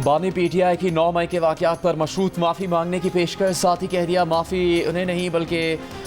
बानी पीटीआई की 9 मई के वाक़यात पर मशरूत माफ़ी मांगने की पेशकश, साथ ही कह दिया माफ़ी उन्हें नहीं बल्कि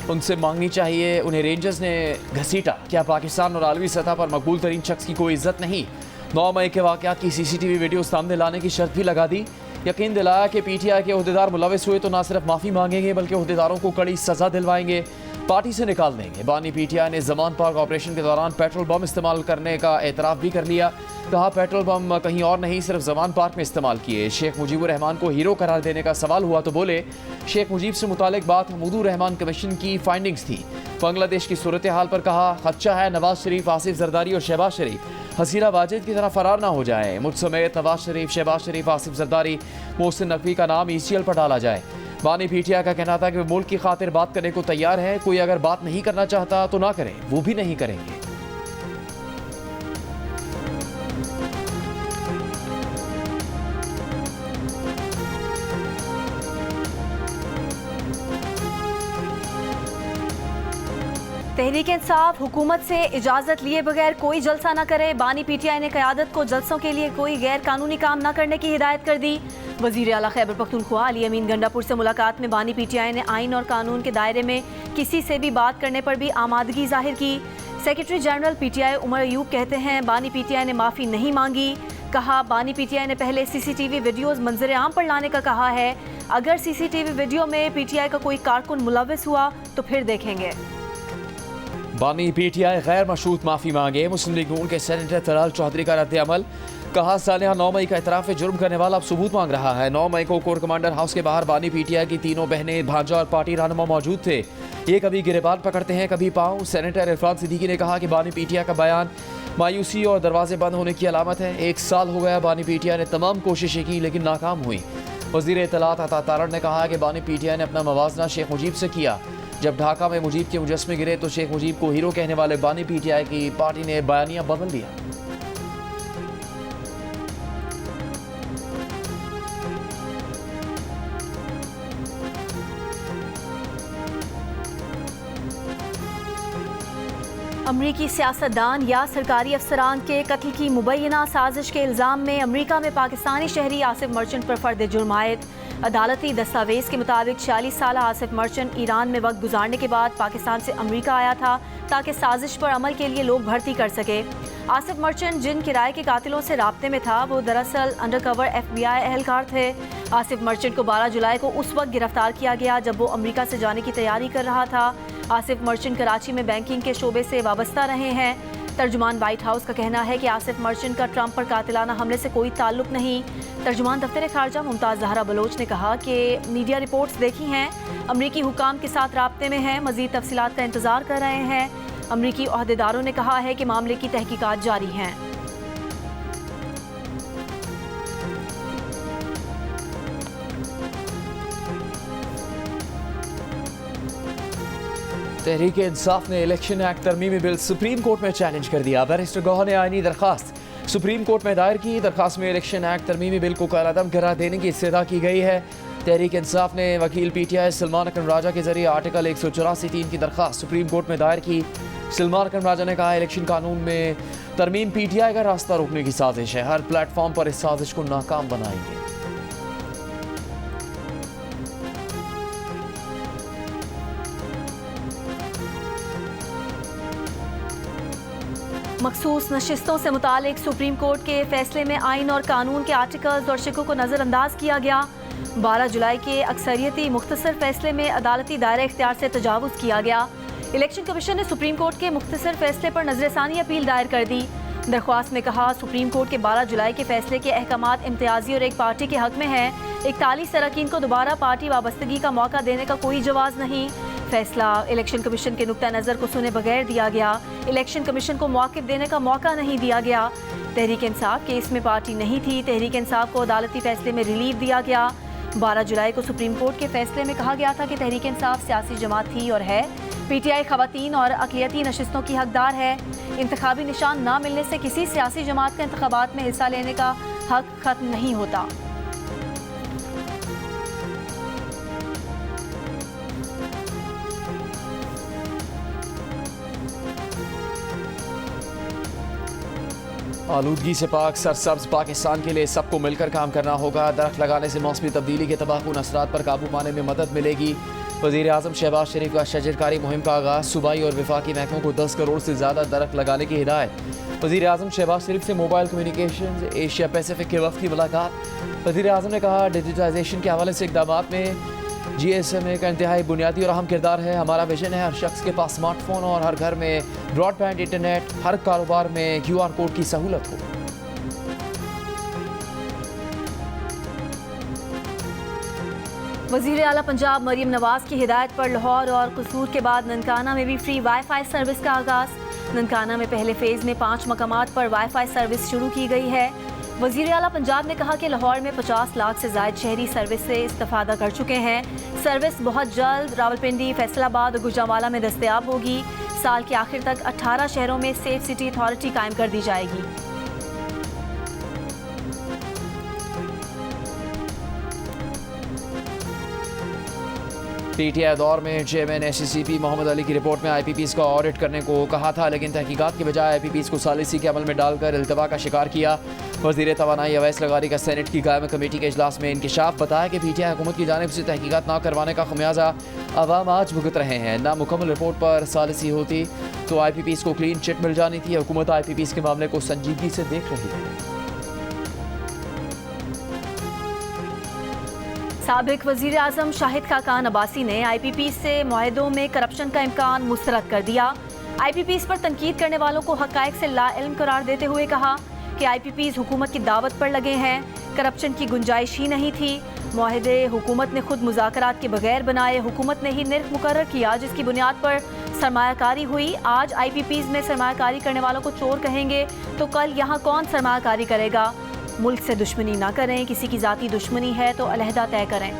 उनसे मांगनी चाहिए। उन्हें रेंजर्स ने घसीटा, क्या पाकिस्तान और आलमी सतह पर मकबूल तरीन शख्स की कोई इज्जत नहीं। 9 मई के वाक़यात की CCTV वीडियो सामने लाने की शर्त भी लगा दी। यकीन दिलाया कि पीटीआई के अहदेदार मुलविस हुए तो न सिर्फ माफ़ी मांगेंगे बल्कि अहदेदारों को कड़ी सज़ा दिलवाएंगे, पार्टी से निकाल देंगे। बानी पीटीआई ने जमान पार्क ऑपरेशन के दौरान पेट्रोल बम इस्तेमाल करने का एतराफ़ भी कर लिया। कहा पेट्रोल बम कहीं और नहीं सिर्फ जमान पार्क में इस्तेमाल किए। शेख मुजीबुर रहमान को हीरो करार देने का सवाल हुआ तो बोले शेख मुजीब से मुतालिक बात हमीदुर रहमान कमीशन की फाइंडिंग्स थी। बांग्लादेश की सूरत हाल पर कहा खदशा है नवाज शरीफ, आसिफ जरदारी और शहबाज शरीफ हसीना वाजिद की तरह फरार ना हो जाए। मुझ समेत नवाज शरीफ, शहबाज शरीफ, आसिफ जरदारी, मोहसिन नकवी का नाम ECL पर डाला जाए। बानी पीटीआई का कहना था कि वे मुल्क की खातिर बात करने को तैयार है, कोई अगर बात नहीं करना चाहता तो ना करें, वो भी नहीं करेंगे। तहरीक इंसाफ हुकूमत से इजाज़त लिए बगैर कोई जलसा न करे। बानी पीटीआई ने क़यादत को जलसों के लिए कोई गैर कानूनी काम न करने की हिदायत कर दी। वज़ीर आला खैबर पख्तूनख्वा अली अमीन गंडापुर से मुलाकात में बानी पीटीआई ने आइन और कानून के दायरे में किसी से भी बात करने पर भी आमादगी जाहिर की। Secretary general PTI Umar Ayub कहते हैं बानी पीटीआई ने माफ़ी नहीं मांगी। कहा बानी पीटीआई ने पहले CCTV वीडियोज़ मंजर आम पर लाने का कहा है। अगर CCTV वीडियो में पीटीआई का कोई कारकुन मुलविस हुआ तो फिर देखेंगे। बानी पीटीआई गैर मशरूत माफ़ी मांगे। मुस्लिम लीग नून के सेनेटर तलाल चौधरी का रद्द अमल। कहा सालिहा 9 मई का इतराफ़ जुर्म करने वाला अब सबूत मांग रहा है। 9 मई को कोर कमांडर हाउस के बाहर बानी पीटीआई की तीनों बहनें, भांजा और पार्टी रहनुमा मौजूद थे। ये कभी गिरेबान पकड़ते हैं कभी पाँव। सेनेटर इरफान सिद्दीकी ने कहा कि बानी पीटीआई का बयान मायूसी और दरवाजे बंद होने की अलामत है। 1 साल हो गया बानी पीटीआई ने तमाम कोशिशें की लेकिन नाकाम हुई। वज़ीर इत्तलात अता तारड़ ने कहा कि बानी पीटीआई ने अपना मवाजना शेख मुजीब से किया। जब ढाका में मुजीब के मुजस्मे गिरे तो शेख मुजीब को हीरो कहने वाले बानी पीटीआई की पार्टी ने बयानिया बदल दिया। अमरीकी सियासतदान या सरकारी अफसरान के कत्ल की मुबैना साजिश के इल्ज़ाम में अमरीका में पाकिस्तानी शहरी आसिफ मर्चेंट पर फर्द जुर्म आयद। अदालती दस्तावेज़ के मुताबिक 46 साल आसिफ मर्चेंट ईरान में वक्त गुजारने के बाद पाकिस्तान से अमरीका आया था ताकि साजिश पर अमल के लिए लोग भर्ती कर सके। आसिफ मर्चेंट जिन किराए के कातिलों से राब्ते में था वो दरअसल अंडरकवर FBI एहलकार थे। आसिफ मर्चेंट को 12 जुलाई को उस वक्त गिरफ्तार किया गया जब वो अमरीका से जाने की तैयारी कर रहा था। आसिफ मर्चेंट कराची में बैंकिंग के शोबे से वाबस्ता रहे हैं। तर्जुमान वाइट हाउस का कहना है कि आसिफ मर्चेंट का ट्रंप पर कातिलाना हमले से कोई ताल्लुक नहीं। तर्जुमान दफ्तर खारजा मुमताज़ ज़हरा बलोच ने कहा कि मीडिया रिपोर्ट्स देखी हैं, अमरीकी हुकाम के साथ राब्ते में हैं, मज़ीद तफसीलात का इंतज़ार कर रहे हैं। अमरीकी ओहदेदारों ने कहा है कि मामले की तहकीकात जारी हैं। तहरीक इंसाफ ने इलेक्शन एक्ट तरमीमी बिल सुप्रीम कोर्ट में चैलेंज कर दिया। बैरिस्टर गौहर ने आईनी दरखास्त सुप्रीम कोर्ट में दायर की। दरखास्त में इलेक्शन एक्ट तरमीमी बिल को कलअदम करार देने की इस्तदा की गई है। तहरीक इंसाफ ने वकील PTI सलमान अकरम राजा के जरिए आर्टिकल 184(3) की दरखास्त सुप्रीम कोर्ट में दायर की। सलमान अकरम राजा ने कहा इलेक्शन कानून में तरमीम PTI का रास्ता रोकने की साजिश है। हर प्लेटफॉर्म पर इस साजिश को नाकाम बनाएंगे। मखसूस नशिस्तों से मुतालिक सुप्रीम कोर्ट के फैसले में आइन और कानून के आर्टिकल्स और शिकों को नज़रअंदाज किया गया। 12 जुलाई के अक्सरियती मुख्तसर फैसले में अदालती दायरा इख्तियार से तजावुज़ किया गया। इलेक्शन कमीशन ने सुप्रीम कोर्ट के मुख्तसर फैसले पर नज़रसानी अपील दायर कर दी। दरख्वास्त में कहा सुप्रीम कोर्ट के 12 जुलाई के फैसले के अहकामात इम्तियाजी और एक पार्टी के हक में है। 41 अरकान को दोबारा पार्टी वाबस्तगी का मौका देने का कोई जवाज़ नहीं। फैसला इलेक्शन कमीशन के नुक्ता नज़र को सुने बगैर दिया गया। इलेक्शन कमीशन को मौक़िफ़ देने का मौका नहीं दिया गया। तहरीक इंसाफ केस में पार्टी नहीं थी। तहरीक इंसाफ को अदालती फैसले में रिलीफ दिया गया। 12 जुलाई को सुप्रीम कोर्ट के फैसले में कहा गया था कि तहरीक इंसाफ सियासी जमात थी और है। PTI ख़वातीन और अक़लियती नशिस्तों की हकदार है। इंतखाबी निशान न मिलने से किसी सियासी जमात का इंतखाबात में हिस्सा लेने का हक ख़त्म नहीं होता। आलूदगी से पाक सरसब्ज पाकिस्तान के लिए सबको मिलकर काम करना होगा। दरख्त लगाने से मौसमी तब्दीली के तबाहकुन असरात पर काबू पाने में मदद मिलेगी। वज़ीर आज़म शहबाज शरीफ का शजरकारी मुहिम का आगाज़। सूबाई और वफाकी महकमों को 10 करोड़ से ज़्यादा दरख्त लगाने की हिदायत। वज़ीर आज़म शहबाज शरीफ से मोबाइल कम्युनिकेशन एशिया पैसिफिक के वफ़द की मुलाकात। वज़ीर आज़म ने कहा डिजिटाइजेशन के हवाले से इक़दामात में GSMA का इंतहाई बुनियादी और अहम किरदार है। हमारा विजन है हर शख्स के पास स्मार्टफोन और हर घर में ब्रॉडबैंड इंटरनेट, हर कारोबार में QR कोड की सहूलत हो। वज़ीर आला पंजाब मरीम नवाज की हिदायत पर लाहौर और कसूर के बाद ननकाना में भी फ्री वाईफाई सर्विस का आगाज़। ननकाना में पहले फेज़ में 5 मकामात पर वाईफाई सर्विस शुरू की गई है। वज़ीर आला पंजाब ने कहा कि लाहौर में 50 लाख से ज़ायद शहरी सर्विस से इस्तेफ़ादा कर चुके हैं। सर्विस बहुत जल्द रावलपिंडी, फैसलाबाद और गुजरांवाला में दस्तयाब होगी। साल के आखिर तक 18 शहरों में सेफ सिटी अथॉरिटी कायम कर दी जाएगी। PTI दौर में चेयरमैन SCCP मोहम्मद अली की रिपोर्ट में IPPs का ऑडिट करने को कहा था, लेकिन तहकीकात के बजाय IPPs को सालिसी के अमल में डालकर इल्तवा का शिकार किया। वज़ीर तवानाई अवैस लगारी का सेनेट की कायम कमेटी के इजलास में इंकशाफ। बताया कि PTI हुकूमत की जानिब से तहकीकात न करवाने का खमियाजा अवाम आज भुगत रहे हैं। नामुकम्मल रिपोर्ट पर सालिसी होती तो IPPs को क्लीन चिट मिल जानी थी। हुकूमत IPPs के मामले को संजीदगी से देख रही है। साबिक वज़ीर आज़म शाहिद खाकान अब्बासी ने IPPs से मुआहदों में करप्शन का इम्कान मुस्तरद कर दिया। IPPs पर तनकीद करने वालों को हक़ाइक़ से लाइल्म करार देते हुए कहा कि IPPs हुकूमत की दावत पर लगे हैं, करप्शन की गुंजाइश ही नहीं थी। मुआहदे हुकूमत ने खुद मुज़ाकरात के बगैर बनाए, हुकूमत ने ही निर्ख मुकर्रर किया जिसकी बुनियाद पर सरमायाकारी हुई। आज IPPs में सरमायाकारी करने वालों को चोर कहेंगे तो कल यहाँ कौन सरमायाकारी करेगा? मुल्क से दुश्मनी ना करें, किसी की ज़ाती दुश्मनी है तो अलहदा तय करें।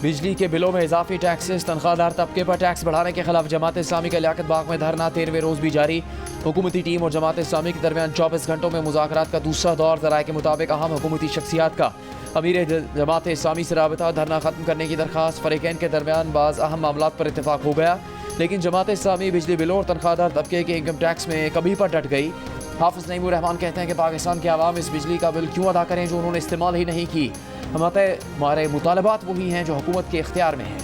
बिजली के बिलों में इजाफी टैक्सेस, तनख्वाहदार तबके पर टैक्स बढ़ाने के खिलाफ जमात इस्लामी का लियाकत बाग में धरना 13वें रोज भी जारी। हुकूमती टीम और जमात इस्लामी के दरमियान 24 घंटों में मुज़ाकरात का दूसरा दौर। ज़राए के मुताबिक अहम हुकूमती शख्सियात का अमीर जमात इस्लामी से राबता, धरना खत्म करने की दरख्वास्त। फरीकैन के दरमियान बाज़ अहम मामलात पर इत्तेफाक हो गया, लेकिन जमात इस्लामी बिजली बिलों और तनख्वाहदार तबके के इनकम टैक्स में कभी पर डट गई। हाफिज़ नईमुर रहमान कहते हैं कि पाकिस्तान के अवाम इस बिजली का बिल क्यों अदा करें जो उन्होंने इस्तेमाल ही नहीं की। हमारे मुतालबात वही हैं जो हुकूमत के इख्तियार में हैं।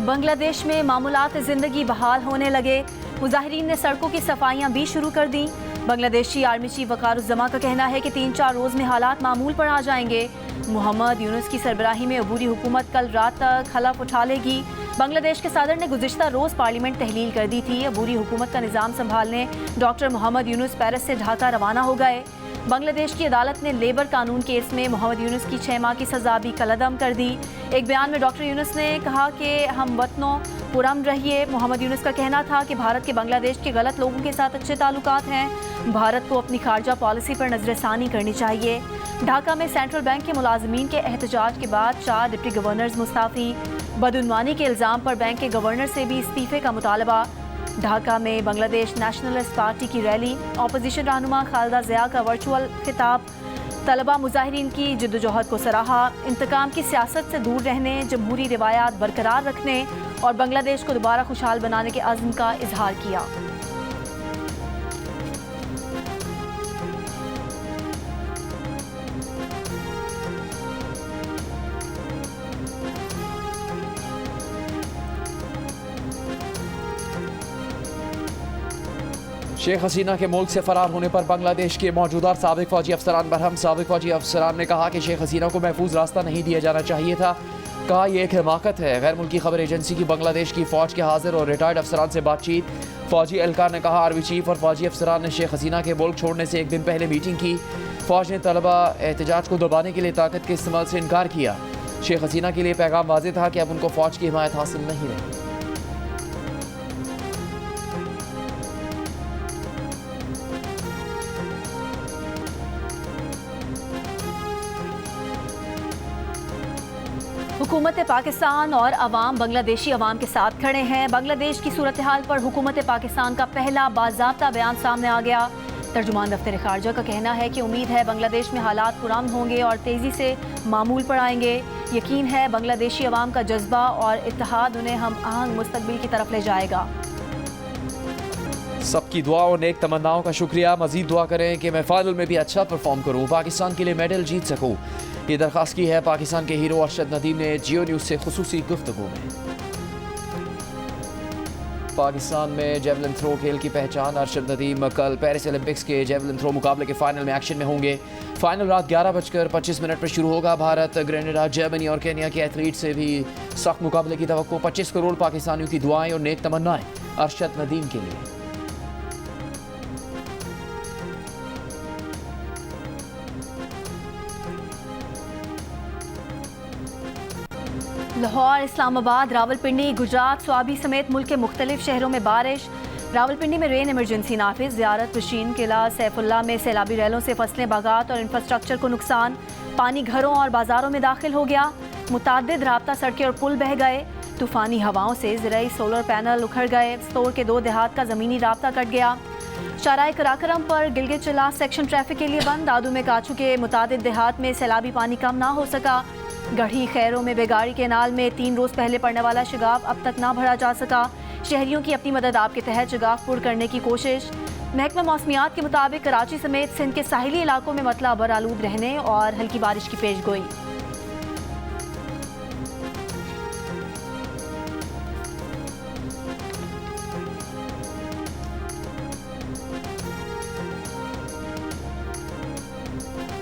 बांग्लादेश में मामूलात ज़िंदगी बहाल होने लगे। मुजाहिरीन ने सड़कों की सफाइयाँ भी शुरू कर दी। बांग्लादेशी आर्मी चीफ वकारुज़्ज़मा का कहना है कि 3-4 रोज़ में हालात मामूल पर आ जाएंगे। मोहम्मद यूनुस की सरबराही में अबूरी हुकूमत कल रात तक हलफ उठा लेगी। बांग्लादेश के सदर ने गुज़िश्ता रोज़ पार्लियामेंट तहलील कर दी थी। अबूरी हुकूमत का निज़ाम संभालने डॉक्टर मोहम्मद यूनुस पेरिस से ढाका रवाना हो गए। बांग्लादेश की अदालत ने लेबर कानून केस में मोहम्मद यूनुस की 6 माह की सज़ा भी कलअदम कर दी। एक बयान में डॉक्टर यूनुस ने कहा कि हम वतनों पुरअमन रहिए। मोहम्मद यूनुस का कहना था कि भारत के बांग्लादेश के गलत लोगों के साथ अच्छे ताल्लुकात हैं। भारत को अपनी खारजा पॉलिसी पर नजरसानी करनी चाहिए। ढाका में सेंट्रल बैंक के मुलाजमीन के एहतजाज के बाद 4 डिप्टी गवर्नर्स मुस्ताफ़ी। बदउनवानी के इल्ज़ाम पर बैंक के गवर्नर से भी इस्तीफ़े का मुतालबा। ढाका में बांग्लादेश नेशनलिस्ट पार्टी की रैली। अपोजिशन रहनुमा खालिदा ज़िया का वर्चुअल खिताब। तलबा मुजाहिरीन की जिद्दोजहद को सराहा। इंतकाम की सियासत से दूर रहने, जमहूरी रिवायात बरकरार रखने और बांग्लादेश को दोबारा खुशहाल बनाने के अज़्म का इजहार किया। शेख हसीना के मुल्क से फरार होने पर बांग्लादेश के मौजूदा साबिक फौजी अफसरान बरहम। साबिक फौजी अफसरान ने कहा कि शेख हसीना को महफूज रास्ता नहीं दिया जाना चाहिए था। कहा यह एक हिमाकत है। गैर मुल्की खबर एजेंसी की बांग्लादेश की फ़ौज के हाजिर और रिटायर्ड अफसरान से बातचीत। फ़ौजी एहलकार ने कहा आर्मी चीफ और फौजी अफसरान ने शेख हसीना के मुल्क छोड़ने से एक दिन पहले मीटिंग की। फ़ौज ने तलबा एहतजाज को दबाने के लिए ताकत के इस्तेमाल से इनकार किया। शेख हसीना के लिए पैगाम वाज़ेह था कि अब उनको फ़ौज की हिमायत हासिल नहीं रही। हुकूमत पाकिस्तान और अवाम बांग्लादेशी अवाम के साथ खड़े हैं। बांग्लादेश की सूरत हाल पर हुकूमत पाकिस्तान का पहला बाज़ाब्ता बयान सामने आ गया। तर्जुमान दफ्तर खारजा का कहना है कि उम्मीद है बांग्लादेश में हालात पुरान होंगे और तेज़ी से मामूल पर आएंगे। यकीन है बांग्लादेशी अवाम का जज्बा और इत्तेहाद उन्हें हम आहंग मुस्तकबिल की तरफ ले जाएगा। सबकी दुआ और नेक तमन्नाओं का शुक्रिया। मजीद दुआ करें कि मैं फाइनल में भी अच्छा परफॉर्म करूं, पाकिस्तान के लिए मेडल जीत सकूं। ये दरख्वास्त की है पाकिस्तान के हीरो अरशद नदीम ने जियो न्यूज़ से खुसूसी गुफ्तगू में। पाकिस्तान में जेवलिन थ्रो खेल की पहचान। अरशद नदीम कल पेरिस ओलंपिक्स के जेवलिन थ्रो मुकाबले के फाइनल में एक्शन में होंगे। फाइनल रात 11:25 पर शुरू होगा। भारत, ग्रेनेडा, जर्मनी और केन्या के एथलीट से भी सख्त मुकाबले की तवक्को। 25 करोड़ पाकिस्तानियों की दुआएं और नेक तमन्नाएं अरशद नदीम के लिए। लाहौर, इस्लामाबाद, रावलपिंडी, गुजरात, स्वाबी समेत मुल्क के मुख्तलिफ शहरों में बारिश। रावलपिंडी में रेन इमरजेंसी नाफिज। ज़ियारत पशीन, किला सैफुल्ला में सैलाबी रैलों से फसलें, बागात और इंफ्रास्ट्रक्चर को नुकसान। पानी घरों और बाजारों में दाखिल हो गया। मुताद्दिद राब्ता सड़कें और पुल बह गए। तूफ़ानी हवाओं से ज़राई सोलर पैनल उखड़ गए। स्टोर के 2 देहात का ज़मीनी राब्ता कट गया। शाराय कराकरम पर गिलगित चला सेक्शन ट्रैफिक के लिए बंद। दादू में काचू के मुतादिद देहात में सैलाबी पानी कम ना हो सका। गढ़ी खैरों में बेगारी केनाल में 3 रोज़ पहले पड़ने वाला शगाफ अब तक ना भरा जा सका। शहरियों की अपनी मदद आपके तहत शगाफ पुर करने की कोशिश। महकमा मौसमियात के मुताबिक कराची समेत सिंध के साहिली इलाकों में मतला अबर आलूद रहने और हल्की बारिश की पेशगोई।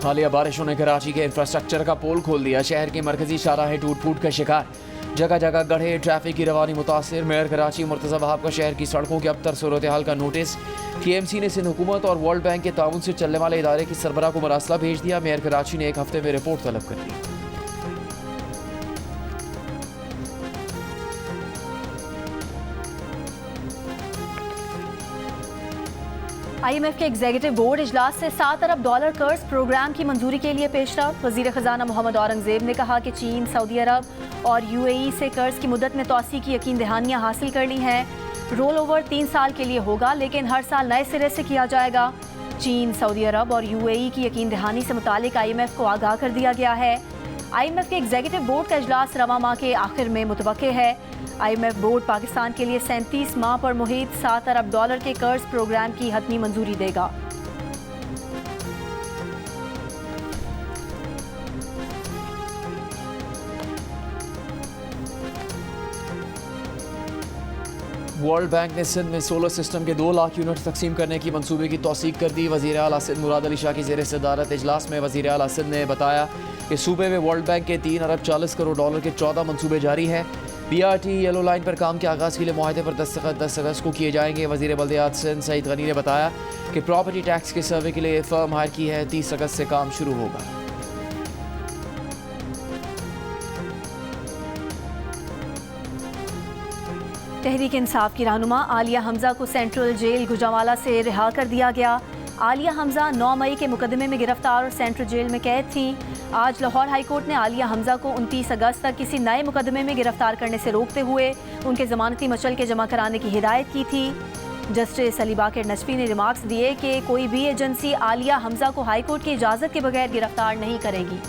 हालिया बारिशों ने कराची के इंफ्रास्ट्रक्चर का पोल खोल दिया। शहर के मरकजी शाहराहें टूट फूट का शिकार। जगह जगह गढ़े, ट्रैफिक की रवानी मुतासिर। मेयर कराची मुर्तज़ा वहाब का शहर की सड़कों के अबतर सूरत हाल का नोटिस। TMC ने सिंध हुकूमत और वर्ल्ड बैंक के ताउन से चलने वाले इदारे की सरबराह को मरासला भेज दिया। मेयर कराची ने 1 हफ्ते में रिपोर्ट तलब कर ली। IMF के एग्जीक्यूटिव बोर्ड इजलास से $7 अरब कर्ज प्रोग्राम की मंजूरी के लिए पेशरफ। वजीर खजाना मोहम्मद औरंगजेब ने कहा कि चीन, सऊदी अरब और UAE से कर्ज की मुद्दत में तोसी की यकीन दहानियाँ हासिल कर ली हैं। रोल ओवर 3 साल के लिए होगा, लेकिन हर साल नए सिरे से किया जाएगा। चीन, सऊदी अरब और UAE की यकीन दहानी से मुतालिक IMF को आगाह कर दिया गया है। IMF के एग्जीक्यूटिव बोर्ड का इजलास रवा माह के आखिर में मुतवक्के है। IMF बोर्ड पाकिस्तान के लिए 37 माह पर मुहित $7 अरब के कर्ज प्रोग्राम की हतमी मंजूरी देगा। वर्ल्ड बैंक ने सिंध में सोलर सिस्टम के 2 लाख यूनिट तकसीम करने की मंसूबे की तौसीक कर दी। वज़ीर आला सिंध मुराद अली शाह की ज़ेर सदारत इजलास में वज़ीर आला सिंध ने बताया कि सूबे में वर्ल्ड बैंक के $3 अरब 40 करोड़ के 14 मंसूबे जारी हैं। BRT येलो लाइन पर काम के आगाज़ के लिए मुआहदे पर दस्तखत 10 अगस्त को किए जाएंगे। वज़ीर बल्दियात सिंध सईद गनी ने बताया कि प्रॉपर्टी टैक्स के सर्वे के लिए फर्म हायर की है। 30 अगस्त से काम शुरू होगा। तहरीक इंसाफ की रहनुमा आलिया हमजा को सेंट्रल जेल गुजरांवाला से रिहा कर दिया गया। आलिया हमजा 9 मई के मुकदमे में गिरफ्तार और सेंट्रल जेल में कैद थी। आज लाहौर हाई कोर्ट ने आलिया हमजा को 29 अगस्त तक किसी नए मुकदमे में गिरफ्तार करने से रोकते हुए उनके ज़मानती मचल के जमा कराने की हिदायत की थी। जस्टिस अली बाकर नजफी ने रिमार्क्स दिए कि कोई भी एजेंसी आलिया हमजा को हाई कोर्ट की इजाज़त के बगैर गिरफ्तार नहीं करेगी।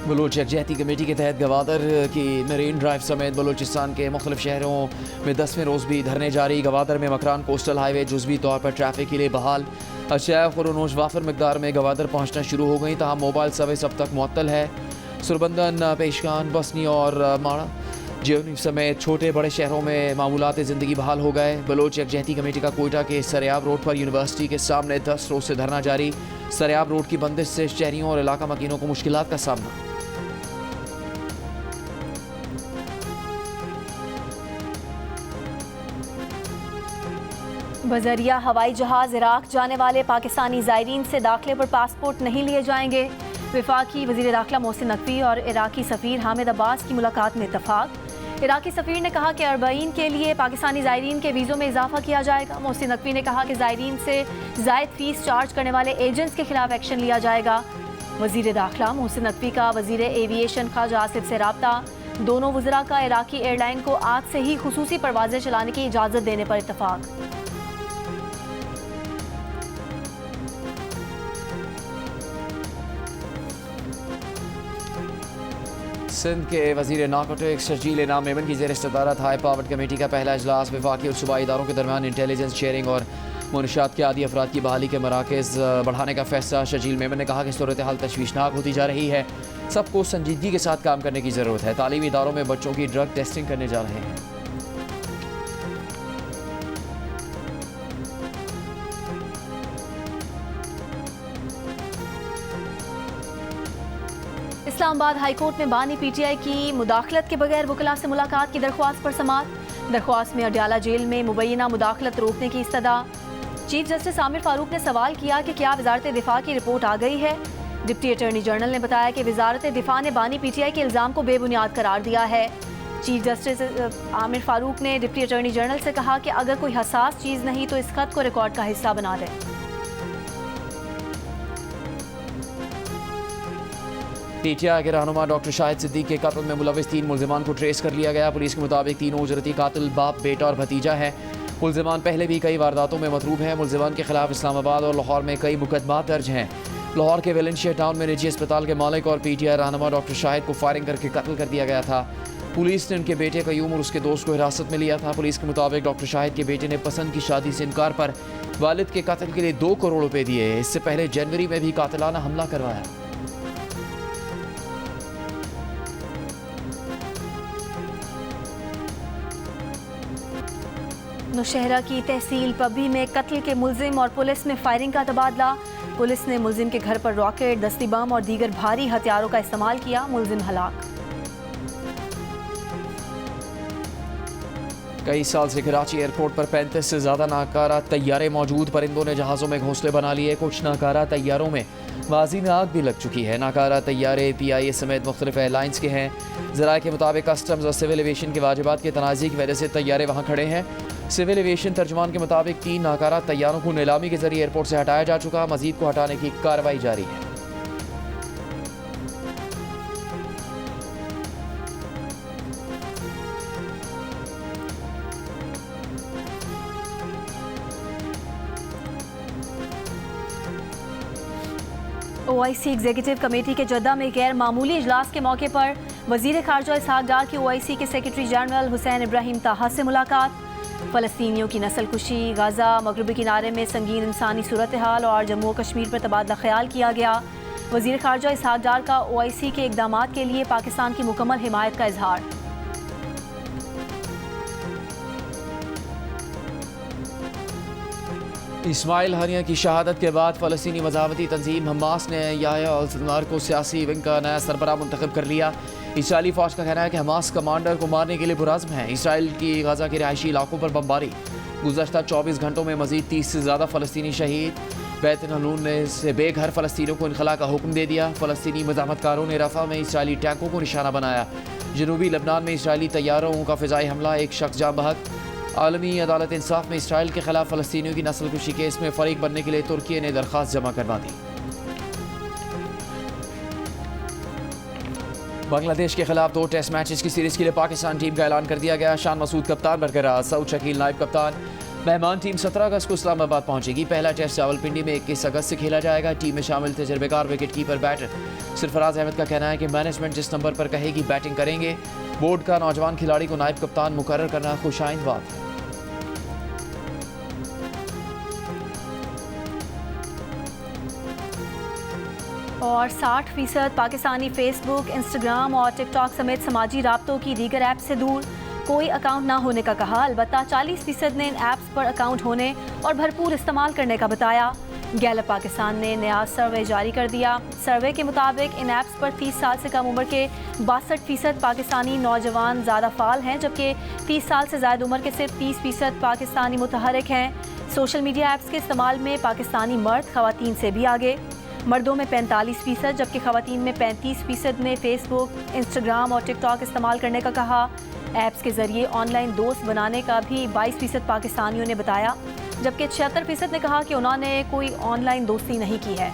बलोच यकजहती कमेटी के तहत गवादर की मरीन ड्राइव समेत बलोचिस्तान के मुख्तलिफ शहरों में 10वें रोज़ भी धरने जारी। गवादर में मकरान कोस्टल हाईवे जुज़वी तौर पर ट्रैफिक के लिए बहाल। अशया खुरोनोश वाफर मकदार में गवादर पहुँचना शुरू हो गई, तहाँ मोबाइल सर्विस अब तक मुअत्तल है। सुरबंदन, पेशकान, बसनी और माड़ा जियोनी समेत छोटे बड़े शहरों में मामूलात ज़िंदगी बहाल हो गए। बलोच यकजहती कमेटी का कोयटा के सरेआब रोड पर यूनिवर्सिटी के सामने 10 रोज़ से धरना जारी। सरेआब रोड की बंदिश से शहरियों और इलाका मकीनों को मुश्किलात का सामना। बजरिया हवाई जहाज़ इराक जाने वाले पाकिस्तानी ज़ायरीन से दाखिले पर पासपोर्ट नहीं लिए जाएंगे। वफाकी वज़ीर दाखिला मोहसिन नकवी और इराकी सफ़ीर हामिद अब्बास की मुलाकात में इत्तफाक। इराकी सफ़ीर ने कहा कि अरबईन के लिए पाकिस्तानी ज़ायरीन के वीज़ों में इजाफा किया जाएगा। मोहसिन नकवी ने कहा कि ज़ायरीन से ज़ायद फ़ीस चार्ज करने वाले एजेंट्स के खिलाफ एक्शन लिया जाएगा। वज़ीर दाखिला मोहसिन नकवी का वज़ीर एविएशन ख्वाजा आसिफ से राब्ता। दोनों वज़रा का इराकी एयरलाइन को आज से ही खुसूसी परवाजें चलाने की इजाज़त देने पर इत्तफाक। सिंध के वज़ीर नार्कोटिक्स शर्जील इनाम मेमन की ज़ेर सदारत हाई पावर्ड कमेटी का पहला इजलास वफाकी और सूबाई इदारों के दरमियान इंटेलिजेंस शेयरिंग और मुनशियात के आदि अफराद की बहाली के मराकज़ बढ़ाने का फैसला। शर्जील मेमन ने कहा कि सूरत हाल तशवीशनाक होती जा रही है, सबको संजीदगी के साथ काम करने की ज़रूरत है। तालीमी इदारों में बच्चों की ड्रग टेस्टिंग करने जा रहे हैं। इस्लामाबाद हाईकोर्ट में बानी पीटीआई की मुदाखलत के बगैर वकला से मुलाकात की दरख्वास्त पर समाअत। दरख्वास्त में अडयाला जेल में मुबैना मुदाखलत रोकने की इस्तदा। चीफ जस्टिस आमिर फारूक ने सवाल किया कि क्या वजारत दिफा की रिपोर्ट आ गई है। डिप्टी अटॉर्नी जनरल ने बताया कि वजारत दिफा ने बानी पीटीआई के इल्ज़ाम को बेबुनियाद करार दिया है। चीफ जस्टिस आमिर फारूक ने डिप्टी अटॉर्नी जनरल से कहा कि अगर कोई हसास चीज़ नहीं तो इस खत को रिकॉर्ड का हिस्सा बना दें। पीटीआई के रहनुमा डॉक्टर शाहिद सिद्दीक के कत्ल में मुलविस 3 मुल्जिमान को ट्रेस कर लिया गया। पुलिस के मुताबिक तीनों उजरती कातिल बाप, बेटा और भतीजा है। मुल्जिमान पहले भी कई वारदातों में मतरूब हैं। मुल्जिमान के खिलाफ इस्लामाबाद और लाहौर में कई मुकदमात दर्ज हैं। लाहौर के वेलेंशिया टाउन में निजी अस्पताल के मालिक और पीटीआई रहनुमा डॉक्टर शाहिद को फायरिंग करके कत्ल कर दिया गया था। पुलिस ने उनके बेटे कयूम और उसके दोस्त को हिरासत में लिया था। पुलिस के मुताबिक डॉक्टर शाहिद के बेटे ने पसंद की शादी से इनकार पर वालिद के कत्ल के लिए 2 करोड़ रुपए दिए। इससे पहले जनवरी में भी कातिलाना हमला करवाया। नौशहरा की तहसील पब्बी में कत्ल के मुल्जिम और पुलिस में फायरिंग का तबादला। पुलिस ने मुल्जिम के घर पर रॉकेट, दस्ती बम और दीगर भारी हथियारों का इस्तेमाल किया। मुल्जिम हलाक। कई साल से कराची एयरपोर्ट पर 35 से ज़्यादा नाकारा तैयारे मौजूद। परिंदों ने जहाज़ों में घोंसले बना लिए। कुछ नाकारा तैयारों में माजी में आग भी लग चुकी है। नाकारा तैयारे PIA समेत मुख्तलिफ एयरलाइंस के हैं। ज़राए के मुताबिक कस्टम्स और सिविल एविएशन के वाजिबात के तनाज़ी की वजह से तैयारे वहाँ खड़े हैं। सिविल एविएशन तर्जुमान के मुताबिक 3 नाकारा तैयारों को नीलामी के जरिए एयरपोर्ट से हटाया जा चुका। मजीद को हटाने की कार्रवाई जारी है। OIC एग्जीक्यूटिव कमेटी के जद्दा में गैर मामूली इजलास के मौके पर वजीर खारजा इसहाक डार की OIC के सेक्रेटरी जनरल हुसैन इब्राहिम ताहा से मुलाकात। फ़लस्तीनियों की नस्लकुशी, गाज़ा, मगरबी किनारे में संगीन इंसानी सूरत हाल और जम्मू और कश्मीर पर तबादला ख्याल किया गया। वज़ीर ख़ारजा इसहाक डार का OIC के इक़दामात के लिए पाकिस्तान की मुकम्मल हिमायत का इजहार। इस्माइल हानिया की शहादत के बाद फ़लस्तीनी मज़ाहमती तंजीम हमास ने याह्या अल-सिन्वार को सियासी विंग का नया सरबराह मुंतखब कर लिया। इसराइली फ़ौज का कहना है कि हमास कमांडर को मारने के लिए पुरज़्म है। इसराइल की गाज़ा के रिहायशी इलाकों पर बमबारी। गुज़श्ता 24 घंटों में मज़ीद 30 से ज़्यादा फ़लस्तीनी शहीद। बैत-ए-नहलून ने से बेघर फ़लस्तीनियों को इनखला का हुक्म दे दिया। फ़लस्तीनी मज़ाहमतकारों ने रफ़ा में इसराइली टैंकों को निशाना बनाया। जनूबी लबनान में इसराइली तैयारों का फ़िज़ाई हमला, एक शख्स जाँ बहक। आलमी अदालत इंसाफ में इसराइल के खिलाफ फ़लस्तीनियों की नस्लकुशी केस में फ़रीक बनने के लिए तुर्की ने दरख्वास्त जमा करवा दी। बांग्लादेश के खिलाफ 2 टेस्ट मैचेस की सीरीज़ के लिए पाकिस्तान टीम का ऐलान कर दिया गया। शान मसूद कप्तान बरकरार, सऊद शकील नायब कप्तान। मेहमान टीम 17 अगस्त को इस्लामाबाद पहुंचेगी। पहला टेस्ट रावलपिंडी में 21 अगस्त से खेला जाएगा। टीम में शामिल तजर्बेकार wicket keeper batter Sarfaraz Ahmed का कहना है कि मैनेजमेंट जिस नंबर पर कहेगी बैटिंग करेंगे। बोर्ड का नौजवान खिलाड़ी को नायब कप्तान मुकर्रर करना खुशाइंद बात है। और 60% पाकिस्तानी फेसबुक, इंस्टाग्राम और टिकटॉक समेत समाजी राब्तों की दीगर ऐप से दूर। कोई अकाउंट ना होने का कहा। अलबत्ता 40% ने इन ऐप्स पर अकाउंट होने और भरपूर इस्तेमाल करने का बताया। गैलप पाकिस्तान ने नया सर्वे जारी कर दिया। सर्वे के मुताबिक इन ऐप्स पर 30 साल से कम उम्र के 62% पाकिस्तानी नौजवान ज़्यादा फ़ाल हैं, जबकि 30 साल से ज़्यादा उम्र के सिर्फ 30% पाकिस्तानी मुतहरिक हैं। सोशल मीडिया ऐप्स के इस्तेमाल में पाकिस्तानी मर्द ख़वातीन से भी आगे। मर्दों में 45%, जबकि ख़वातीन में 35% ने फेसबुक, इंस्टाग्राम और टिकटॉक इस्तेमाल करने का कहा। ऐप्स के ज़रिए ऑनलाइन दोस्त बनाने का भी 22% पाकिस्तानियों ने बताया, जबकि 76% ने कहा कि उन्होंने कोई ऑनलाइन दोस्ती नहीं की है।